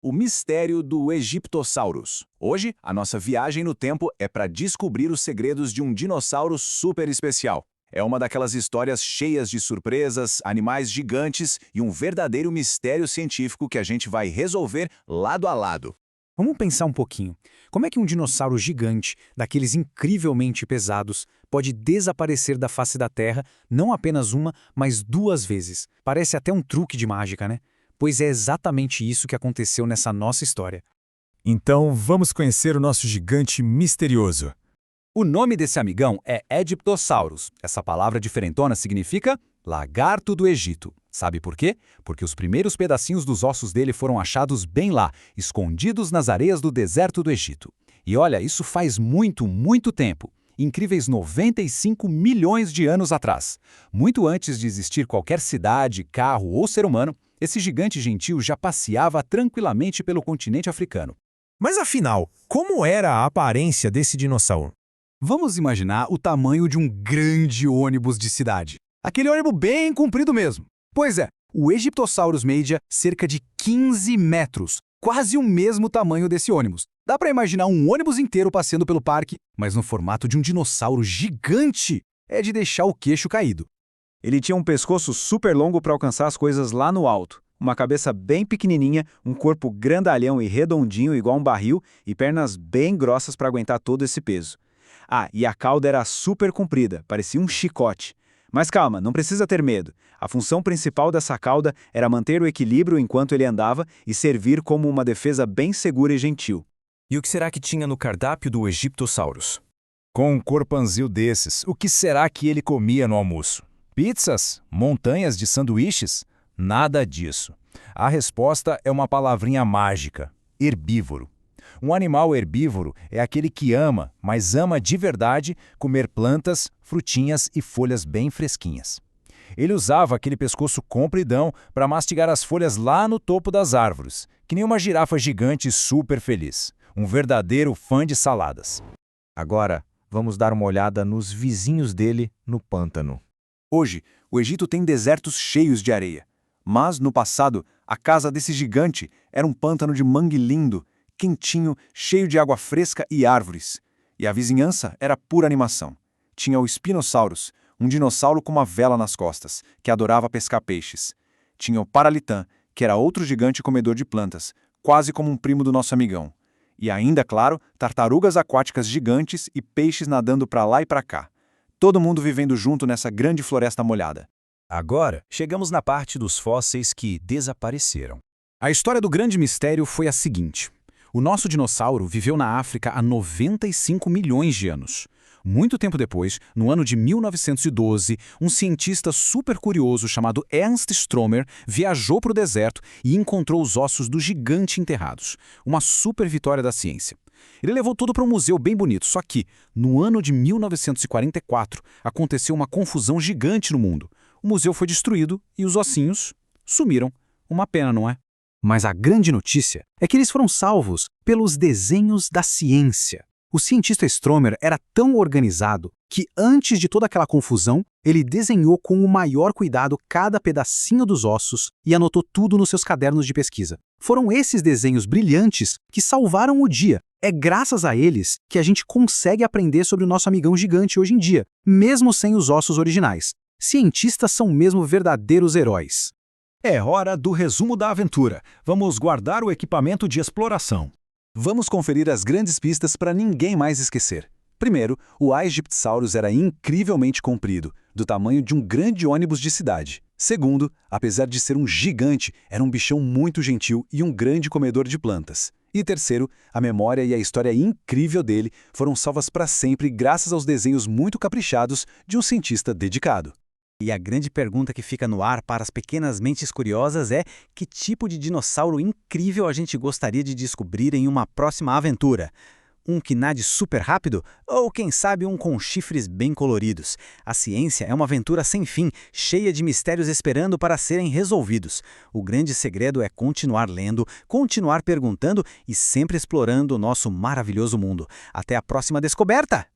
O mistério do Egyptosaurus. Hoje, a nossa viagem no tempo é para descobrir os segredos de um dinossauro super especial. É uma daquelas histórias cheias de surpresas, animais gigantes e um verdadeiro mistério científico que a gente vai resolver lado a lado. Vamos pensar um pouquinho. Como é que um dinossauro gigante, daqueles incrivelmente pesados, pode desaparecer da face da Terra não apenas uma, mas duas vezes? Parece até um truque de mágica, né? Pois é exatamente isso que aconteceu nessa nossa história. Então, vamos conhecer o nosso gigante misterioso. O nome desse amigão é Egyptosaurus. Essa palavra diferentona significa lagarto do Egito. Sabe por quê? Porque os primeiros pedacinhos dos ossos dele foram achados bem lá, escondidos nas areias do deserto do Egito. E olha, isso faz muito, muito tempo. Incríveis 95 milhões de anos atrás. Muito antes de existir qualquer cidade, carro ou ser humano, esse gigante gentil já passeava tranquilamente pelo continente africano. Mas afinal, como era a aparência desse dinossauro? Vamos imaginar o tamanho de um grande ônibus de cidade. Aquele ônibus bem comprido mesmo. Pois é, o Egyptosaurus media cerca de 15 metros, quase o mesmo tamanho desse ônibus. Dá para imaginar um ônibus inteiro passeando pelo parque, mas no formato de um dinossauro gigante. É de deixar o queixo caído. Ele tinha um pescoço super longo para alcançar as coisas lá no alto, uma cabeça bem pequenininha, um corpo grandalhão e redondinho igual um barril e pernas bem grossas para aguentar todo esse peso. Ah, e a cauda era super comprida, parecia um chicote. Mas calma, não precisa ter medo. A função principal dessa cauda era manter o equilíbrio enquanto ele andava e servir como uma defesa bem segura e gentil. E o que será que tinha no cardápio do Egyptosaurus? Com um corpanzil desses, o que será que ele comia no almoço? Pizzas? Montanhas de sanduíches? Nada disso. A resposta é uma palavrinha mágica: herbívoro. Um animal herbívoro é aquele que ama, mas ama de verdade, comer plantas, frutinhas e folhas bem fresquinhas. Ele usava aquele pescoço compridão para mastigar as folhas lá no topo das árvores, que nem uma girafa gigante super feliz. Um verdadeiro fã de saladas. Agora, vamos dar uma olhada nos vizinhos dele no pântano. Hoje, o Egito tem desertos cheios de areia. Mas, no passado, a casa desse gigante era um pântano de mangue lindo, quentinho, cheio de água fresca e árvores. E a vizinhança era pura animação. Tinha o Spinosaurus, um dinossauro com uma vela nas costas, que adorava pescar peixes. Tinha o Paralitã, que era outro gigante comedor de plantas, quase como um primo do nosso amigão. E ainda, claro, tartarugas aquáticas gigantes e peixes nadando para lá e para cá. Todo mundo vivendo junto nessa grande floresta molhada. Agora, chegamos na parte dos fósseis que desapareceram. A história do grande mistério foi a seguinte. O nosso dinossauro viveu na África há 95 milhões de anos. Muito tempo depois, no ano de 1912, um cientista super curioso chamado Ernst Stromer viajou para o deserto e encontrou os ossos do gigante enterrados. Uma super vitória da ciência. Ele levou tudo para um museu bem bonito, só que, no ano de 1944, aconteceu uma confusão gigante no mundo. O museu foi destruído e os ossinhos sumiram. Uma pena, não é? Mas a grande notícia é que eles foram salvos pelos desenhos da ciência. O cientista Stromer era tão organizado que, antes de toda aquela confusão, ele desenhou com o maior cuidado cada pedacinho dos ossos e anotou tudo nos seus cadernos de pesquisa. Foram esses desenhos brilhantes que salvaram o dia. É graças a eles que a gente consegue aprender sobre o nosso amigão gigante hoje em dia, mesmo sem os ossos originais. Cientistas são mesmo verdadeiros heróis. É hora do resumo da aventura. Vamos guardar o equipamento de exploração. Vamos conferir as grandes pistas para ninguém mais esquecer. Primeiro, o Aegyptosaurus era incrivelmente comprido, do tamanho de um grande ônibus de cidade. Segundo, apesar de ser um gigante, era um bichão muito gentil e um grande comedor de plantas. E terceiro, a memória e a história incrível dele foram salvas para sempre graças aos desenhos muito caprichados de um cientista dedicado. E a grande pergunta que fica no ar para as pequenas mentes curiosas é: que tipo de dinossauro incrível a gente gostaria de descobrir em uma próxima aventura? Um que nade super rápido? Ou, quem sabe, um com chifres bem coloridos? A ciência é uma aventura sem fim, cheia de mistérios esperando para serem resolvidos. O grande segredo é continuar lendo, continuar perguntando e sempre explorando o nosso maravilhoso mundo. Até a próxima descoberta!